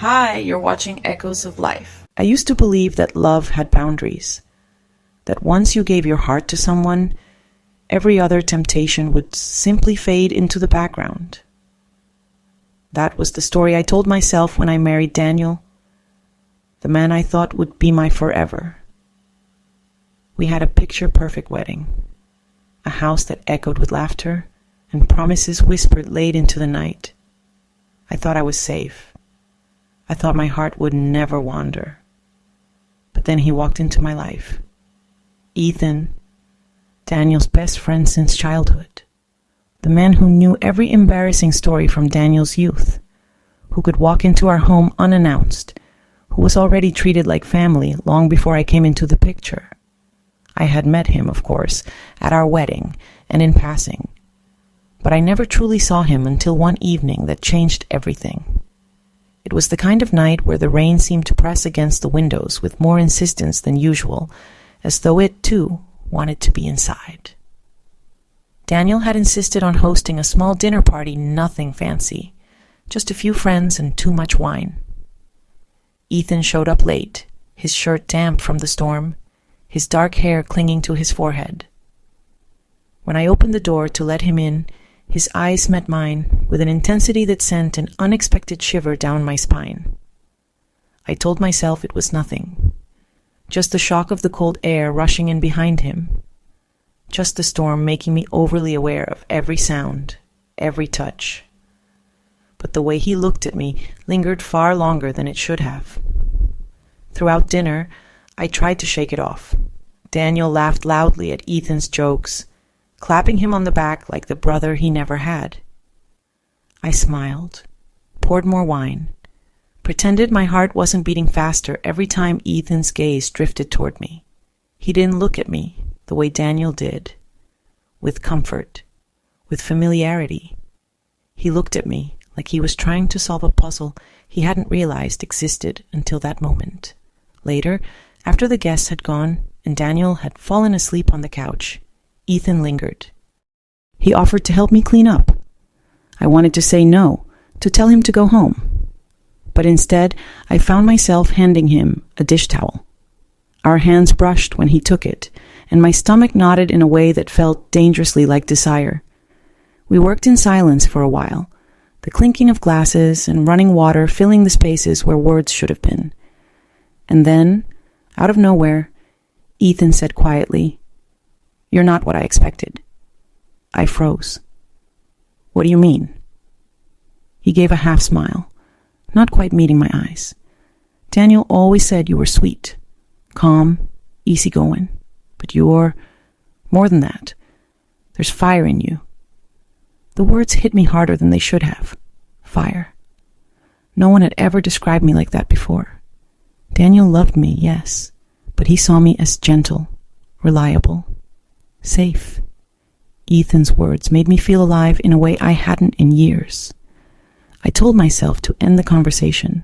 Hi, you're watching Echoes of Life. I used to believe that love had boundaries, that once you gave your heart to someone, every other temptation would simply fade into the background. That was the story I told myself when I married Daniel, the man I thought would be my forever. We had a picture-perfect wedding, a house that echoed with laughter, and promises whispered late into the night. I thought I was safe. I thought my heart would never wander. But then he walked into my life. Ethan, Daniel's best friend since childhood. The man who knew every embarrassing story from Daniel's youth, who could walk into our home unannounced, who was already treated like family long before I came into the picture. I had met him, of course, at our wedding and in passing, but I never truly saw him until one evening that changed everything. It was the kind of night where the rain seemed to press against the windows with more insistence than usual, as though it, too, wanted to be inside. Daniel had insisted on hosting a small dinner party, nothing fancy, just a few friends and too much wine. Ethan showed up late, his shirt damp from the storm, his dark hair clinging to his forehead. When I opened the door to let him in, his eyes met mine with an intensity that sent an unexpected shiver down my spine. I told myself it was nothing, just the shock of the cold air rushing in behind him, just the storm making me overly aware of every sound, every touch. But the way he looked at me lingered far longer than it should have. Throughout dinner, I tried to shake it off. Daniel laughed loudly at Ethan's jokes, clapping him on the back like the brother he never had. I smiled, poured more wine, pretended my heart wasn't beating faster every time Ethan's gaze drifted toward me. He didn't look at me the way Daniel did, with comfort, with familiarity. He looked at me like he was trying to solve a puzzle he hadn't realized existed until that moment. Later, after the guests had gone and Daniel had fallen asleep on the couch, Ethan lingered. He offered to help me clean up. I wanted to say no, to tell him to go home. But instead, I found myself handing him a dish towel. Our hands brushed when he took it, and my stomach knotted in a way that felt dangerously like desire. We worked in silence for a while, the clinking of glasses and running water filling the spaces where words should have been. And then, out of nowhere, Ethan said quietly, "You're not what I expected." I froze. "What do you mean?" He gave a half smile, not quite meeting my eyes. "Daniel always said you were sweet, calm, easygoing, but you're more than that. There's fire in you." The words hit me harder than they should have. Fire. No one had ever described me like that before. Daniel loved me, yes, but he saw me as gentle, reliable, safe. Ethan's words made me feel alive in a way I hadn't in years. I told myself to end the conversation,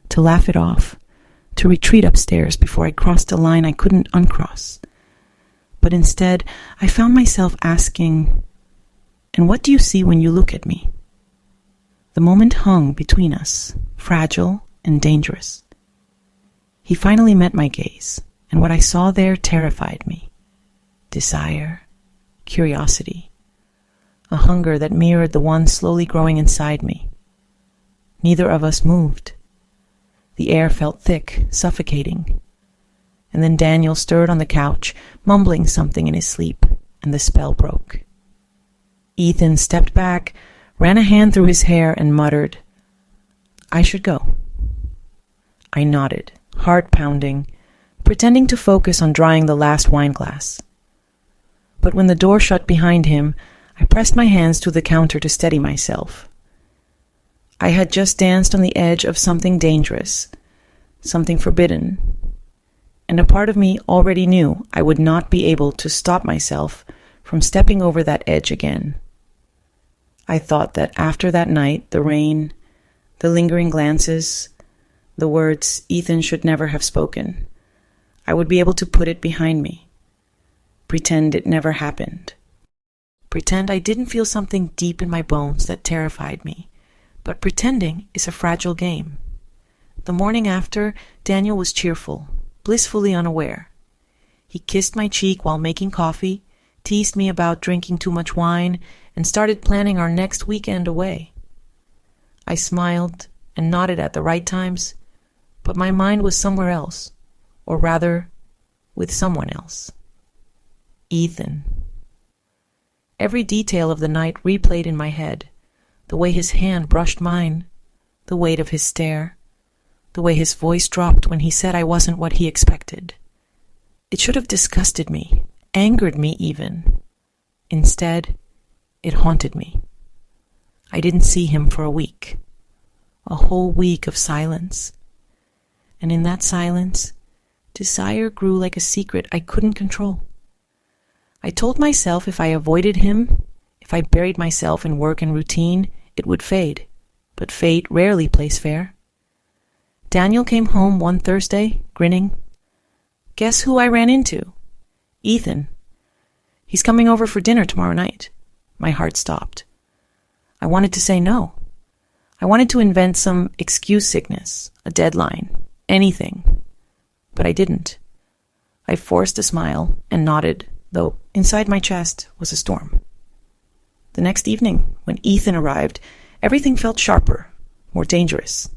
to laugh it off, to retreat upstairs before I crossed a line I couldn't uncross. But instead, I found myself asking, "And what do you see when you look at me?" The moment hung between us, fragile and dangerous. He finally met my gaze, and what I saw there terrified me. Desire, curiosity, a hunger that mirrored the one slowly growing inside me. Neither of us moved. The air felt thick, suffocating. And then Daniel stirred on the couch, mumbling something in his sleep, and the spell broke. Ethan stepped back, ran a hand through his hair, and muttered, "I should go." I nodded, heart pounding, pretending to focus on drying the last wine glass. But when the door shut behind him, I pressed my hands to the counter to steady myself. I had just danced on the edge of something dangerous, something forbidden, and a part of me already knew I would not be able to stop myself from stepping over that edge again. I thought that after that night, the rain, the lingering glances, the words Ethan should never have spoken, I would be able to put it behind me, pretend it never happened, pretend I didn't feel something deep in my bones that terrified me, but pretending is a fragile game. The morning after, Daniel was cheerful, blissfully unaware. He kissed my cheek while making coffee, teased me about drinking too much wine, and started planning our next weekend away. I smiled and nodded at the right times, but my mind was somewhere else, or rather, with someone else. Ethan. Every detail of the night replayed in my head. The way his hand brushed mine, the weight of his stare, the way his voice dropped when he said I wasn't what he expected. It should have disgusted me, angered me even. Instead, it haunted me. I didn't see him for a week. A whole week of silence. And in that silence, desire grew like a secret I couldn't control. I told myself if I avoided him, if I buried myself in work and routine, it would fade. But fate rarely plays fair. Daniel came home one Thursday, grinning. Guess who I ran into? Ethan. He's coming over for dinner tomorrow night. My heart stopped. I wanted to say no. I wanted to invent some excuse sickness, a deadline, anything. But I didn't. I forced a smile and nodded, though inside my chest was a storm. The next evening, when Ethan arrived, everything felt sharper, more dangerous.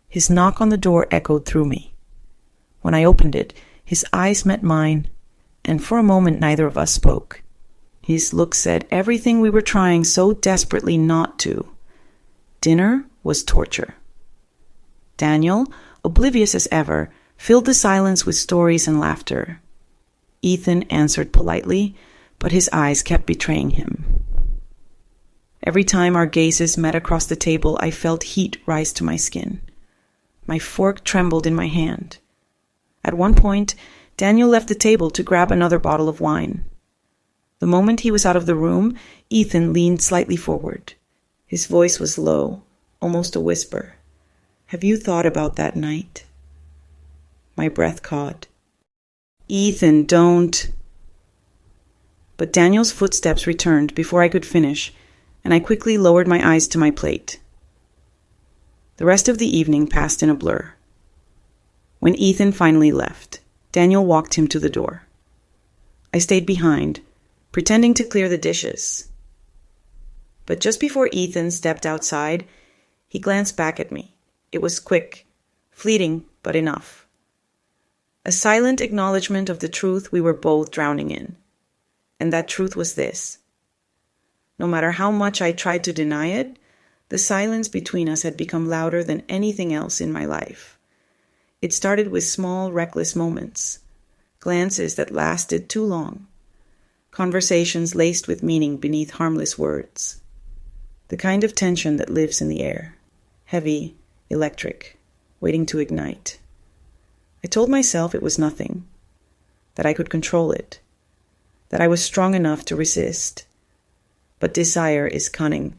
His knock on the door echoed through me. When I opened it, his eyes met mine, and for a moment neither of us spoke. His look said everything we were trying so desperately not to. Dinner was torture. Daniel, oblivious as ever, filled the silence with stories and laughter. Ethan answered politely, but his eyes kept betraying him. Every time our gazes met across the table, I felt heat rise to my skin. My fork trembled in my hand. At one point, Daniel left the table to grab another bottle of wine. The moment he was out of the room, Ethan leaned slightly forward. His voice was low, almost a whisper. Have you thought about that night? My breath caught. Ethan, don't. But Daniel's footsteps returned before I could finish, and I quickly lowered my eyes to my plate. The rest of the evening passed in a blur. When Ethan finally left, Daniel walked him to the door. I stayed behind, pretending to clear the dishes. But just before Ethan stepped outside, he glanced back at me. It was quick, fleeting, but enough. A silent acknowledgement of the truth we were both drowning in. And that truth was this. No matter how much I tried to deny it, the silence between us had become louder than anything else in my life. It started with small, reckless moments, glances that lasted too long, conversations laced with meaning beneath harmless words. The kind of tension that lives in the air, heavy, electric, waiting to ignite. I told myself it was nothing, that I could control it, that I was strong enough to resist. But desire is cunning.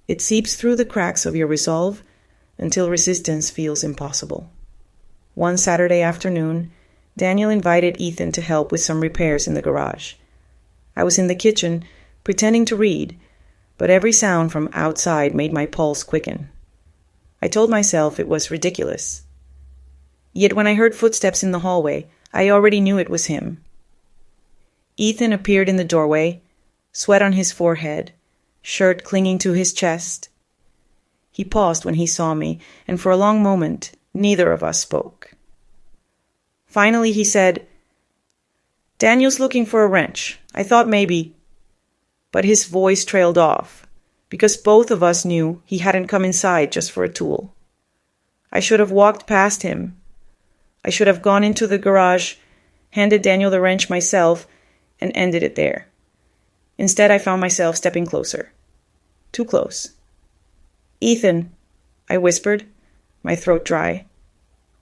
It seeps through the cracks of your resolve until resistance feels impossible. One Saturday afternoon, Daniel invited Ethan to help with some repairs in the garage. I was in the kitchen, pretending to read, but every sound from outside made my pulse quicken. I told myself it was ridiculous. Yet when I heard footsteps in the hallway, I already knew it was him. Ethan appeared in the doorway, sweat on his forehead, shirt clinging to his chest. He paused when he saw me, and for a long moment, neither of us spoke. Finally, he said, "Daniel's looking for a wrench. I thought maybe..." But his voice trailed off, because both of us knew he hadn't come inside just for a tool. I should have walked past him. I should have gone into the garage, handed Daniel the wrench myself, and ended it there. Instead, I found myself stepping closer. Too close. "Ethan," I whispered, my throat dry.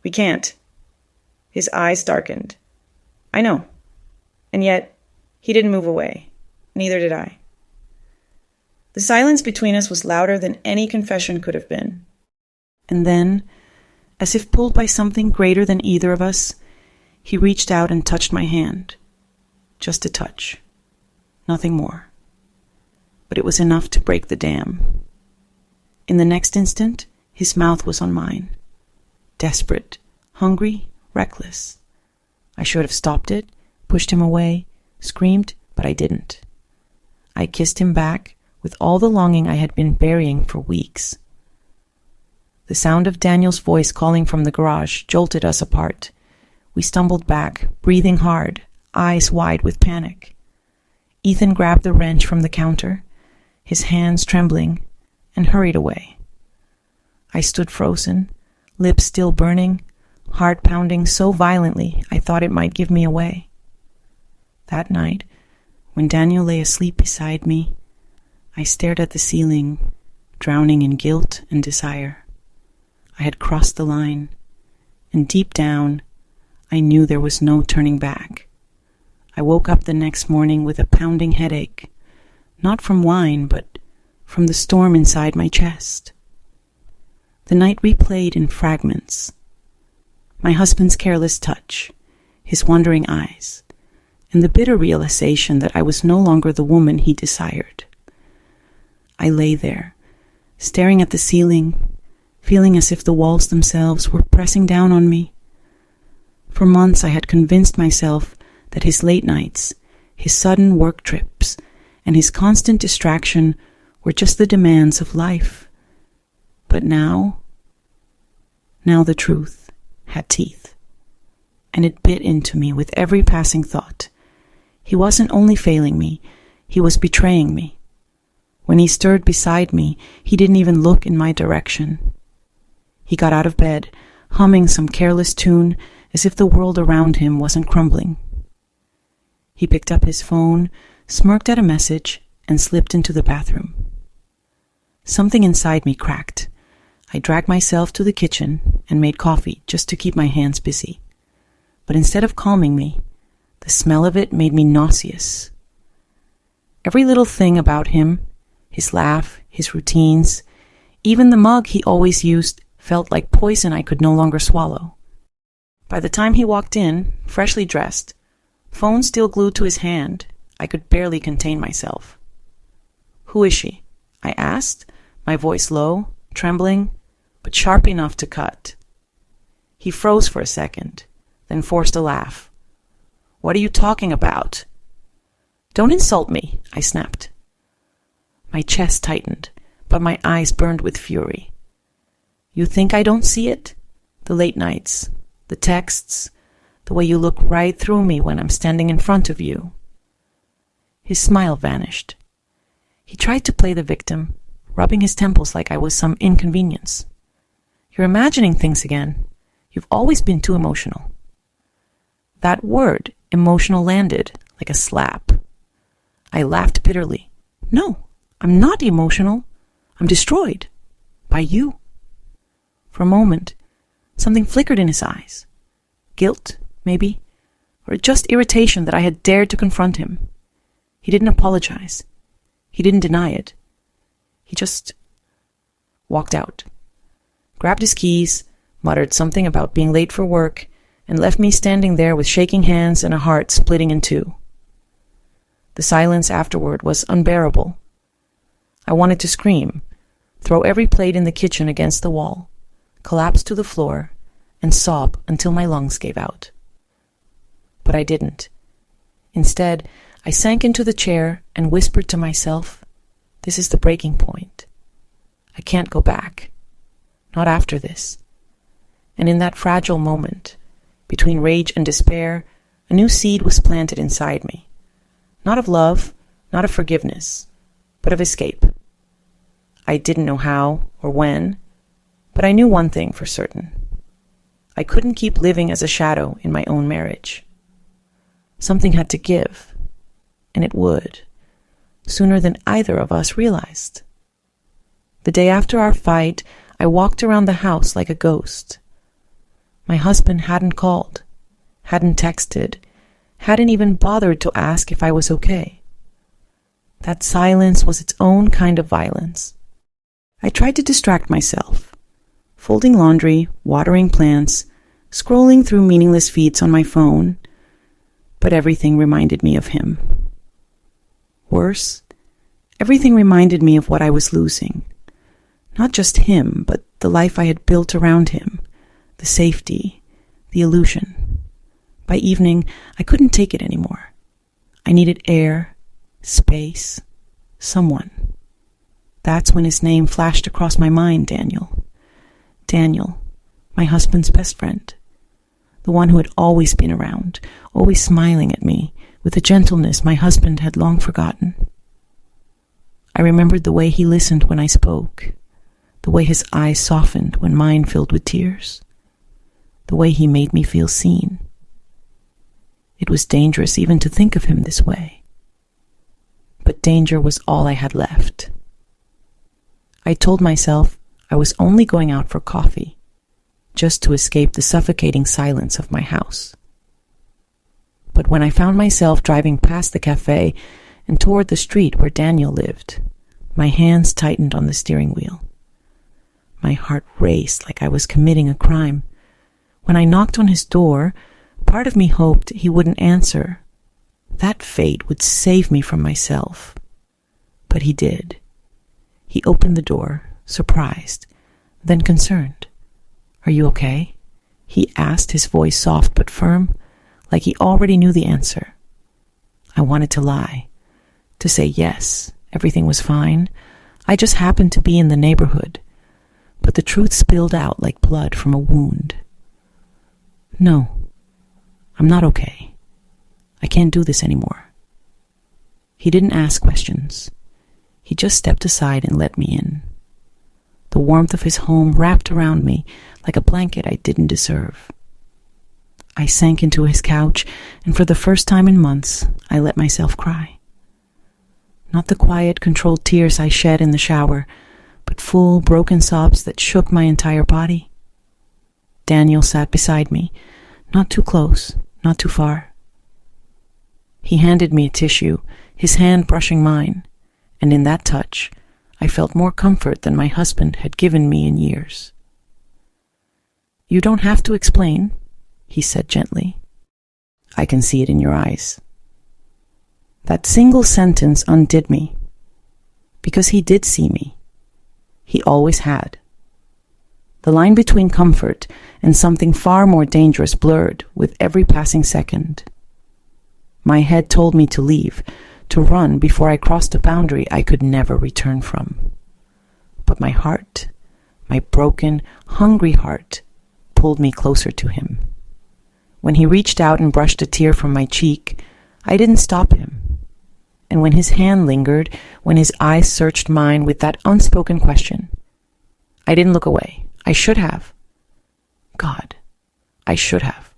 "We can't." His eyes darkened. "I know." And yet, he didn't move away. Neither did I. The silence between us was louder than any confession could have been. And then, as if pulled by something greater than either of us, he reached out and touched my hand. Just a touch. Nothing more. But it was enough to break the dam. In the next instant, his mouth was on mine. desperate, hungry, reckless. I should have stopped it, pushed him away, screamed, but I didn't. I kissed him back with all the longing I had been burying for weeks. The sound of Daniel's voice calling from the garage jolted us apart. We stumbled back, breathing hard, eyes wide with panic. Ethan grabbed the wrench from the counter, his hands trembling, and hurried away. I stood frozen, lips still burning, heart pounding so violently I thought it might give me away. That night, when Daniel lay asleep beside me, I stared at the ceiling, drowning in guilt and desire. I had crossed the line, and deep down, I knew there was no turning back. I woke up the next morning with a pounding headache, not from wine, but from the storm inside my chest. The night replayed in fragments. My husband's careless touch, his wandering eyes, and the bitter realization that I was no longer the woman he desired. I lay there, staring at the ceiling, feeling as if the walls themselves were pressing down on me. For months I had convinced myself that his late nights, his sudden work trips, and his constant distraction were just the demands of life. But now the truth had teeth, and it bit into me with every passing thought. He wasn't only failing me, he was betraying me. When he stirred beside me, he didn't even look in my direction. He got out of bed, humming some careless tune as if the world around him wasn't crumbling. He picked up his phone, smirked at a message, and slipped into the bathroom. Something inside me cracked. I dragged myself to the kitchen and made coffee just to keep my hands busy. But instead of calming me, the smell of it made me nauseous. Every little thing about him, his laugh, his routines, even the mug he always used, felt like poison I could no longer swallow. By the time he walked in, freshly dressed, phone still glued to his hand, I could barely contain myself. "Who is she?" I asked, my voice low, trembling, but sharp enough to cut. He froze for a second, then forced a laugh. "What are you talking about?" "Don't insult me," I snapped. My chest tightened, but my eyes burned with fury. "You think I don't see it? The late nights, the texts, the way you look right through me when I'm standing in front of you." His smile vanished. He tried to play the victim, rubbing his temples like I was some inconvenience. "You're imagining things again. You've always been too emotional." That word, emotional, landed like a slap. I laughed bitterly. "No, I'm not emotional. I'm destroyed. By you." For a moment, something flickered in his eyes. Guilt, maybe, or just irritation that I had dared to confront him. He didn't apologize. He didn't deny it. He just walked out, grabbed his keys, muttered something about being late for work, and left me standing there with shaking hands and a heart splitting in two. The silence afterward was unbearable. I wanted to scream, throw every plate in the kitchen against the wall, collapse to the floor, and sob until my lungs gave out. But I didn't. Instead, I sank into the chair and whispered to myself, "This is the breaking point. I can't go back. Not after this." And in that fragile moment, between rage and despair, a new seed was planted inside me. Not of love, not of forgiveness, but of escape. I didn't know how or when, but I knew one thing for certain. I couldn't keep living as a shadow in my own marriage. Something had to give, and it would, sooner than either of us realized. The day after our fight, I walked around the house like a ghost. My husband hadn't called, hadn't texted, hadn't even bothered to ask if I was okay. That silence was its own kind of violence. I tried to distract myself, folding laundry, watering plants, scrolling through meaningless feeds on my phone, but everything reminded me of him. Worse, everything reminded me of what I was losing. Not just him, but the life I had built around him, the safety, the illusion. By evening, I couldn't take it anymore. I needed air, space, someone. That's when his name flashed across my mind, Daniel. Daniel, my husband's best friend. The one who had always been around, always smiling at me with a gentleness my husband had long forgotten. I remembered the way he listened when I spoke, the way his eyes softened when mine filled with tears, the way he made me feel seen. It was dangerous even to think of him this way. But danger was all I had left. I told myself I was only going out for coffee, just to escape the suffocating silence of my house. But when I found myself driving past the cafe and toward the street where Daniel lived, my hands tightened on the steering wheel. My heart raced like I was committing a crime. When I knocked on his door, part of me hoped he wouldn't answer. That fate would save me from myself. But he did. He opened the door, surprised, then concerned. "Are you okay?" he asked, his voice soft but firm, like he already knew the answer. I wanted to lie, to say yes, everything was fine. I just happened to be in the neighborhood. But the truth spilled out like blood from a wound. "No, I'm not okay. I can't do this anymore." He didn't ask questions. He just stepped aside and let me in. The warmth of his home wrapped around me like a blanket I didn't deserve. I sank into his couch, and for the first time in months, I let myself cry. Not the quiet, controlled tears I shed in the shower, but full, broken sobs that shook my entire body. Daniel sat beside me, not too close, not too far. He handed me a tissue, his hand brushing mine, and in that touch, I felt more comfort than my husband had given me in years. "You don't have to explain," he said gently. "I can see it in your eyes." That single sentence undid me, because he did see me. He always had. The line between comfort and something far more dangerous blurred with every passing second. My head told me to leave, to run before I crossed a boundary I could never return from. But my heart, my broken, hungry heart, pulled me closer to him. When he reached out and brushed a tear from my cheek, I didn't stop him. And when his hand lingered, when his eyes searched mine with that unspoken question, I didn't look away. I should have. God, I should have.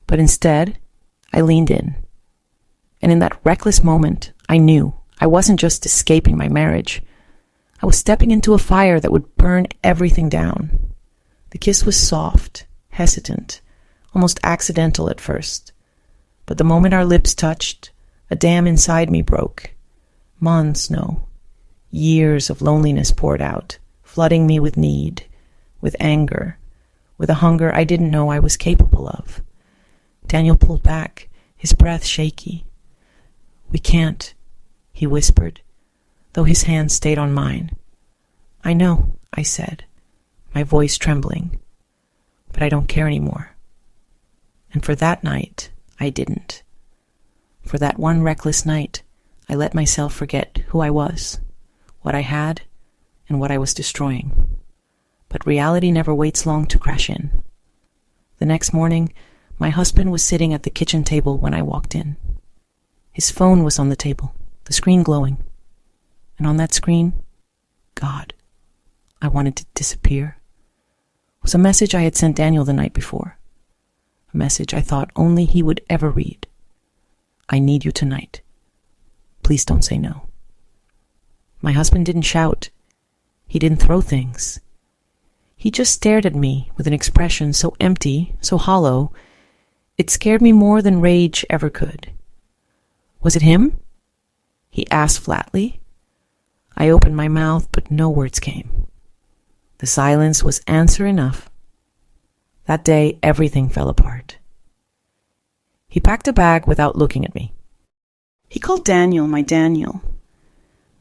But instead, I leaned in. And in that reckless moment, I knew I wasn't just escaping my marriage. I was stepping into a fire that would burn everything down. The kiss was soft, hesitant, almost accidental at first. But the moment our lips touched, a dam inside me broke. Months, no. Years of loneliness poured out, flooding me with need, with anger, with a hunger I didn't know I was capable of. Daniel pulled back, his breath shaky. "We can't," he whispered, though his hand stayed on mine. "I know," I said, my voice trembling, "but I don't care anymore." And for that night, I didn't. For that one reckless night, I let myself forget who I was, what I had, and what I was destroying. But reality never waits long to crash in. The next morning, my husband was sitting at the kitchen table when I walked in. His phone was on the table, the screen glowing. And on that screen, God, I wanted to disappear, was a message I had sent Daniel the night before. A message I thought only he would ever read. "I need you tonight. Please don't say no." My husband didn't shout. He didn't throw things. He just stared at me with an expression so empty, so hollow, it scared me more than rage ever could. "Was it him?" he asked flatly. I opened my mouth, but no words came. The silence was answer enough. That day, everything fell apart. He packed a bag without looking at me. He called Daniel my Daniel,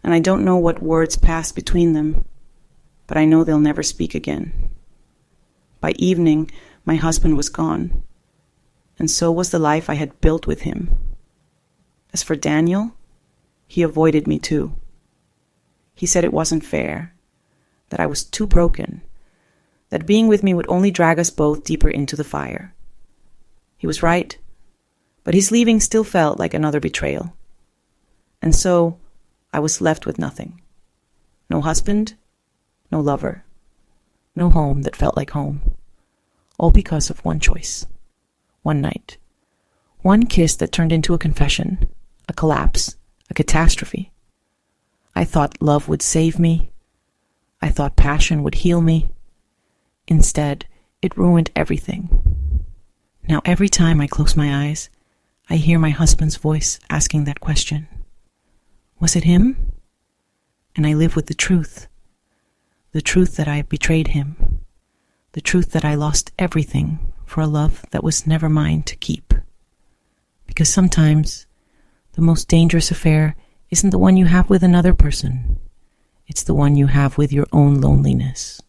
and I don't know what words passed between them, but I know they'll never speak again. By evening, my husband was gone, and so was the life I had built with him. As for Daniel, he avoided me too. He said it wasn't fair, that I was too broken, that being with me would only drag us both deeper into the fire. He was right, but his leaving still felt like another betrayal. And so I was left with nothing. No husband, no lover, no home that felt like home. All because of one choice, one night, one kiss that turned into a confession, a collapse, a catastrophe. I thought love would save me. I thought passion would heal me. Instead, it ruined everything. Now every time I close my eyes, I hear my husband's voice asking that question. Was it him? And I live with the truth that I betrayed him, the truth that I lost everything for a love that was never mine to keep. Because sometimes the most dangerous affair isn't the one you have with another person. It's the one you have with your own loneliness.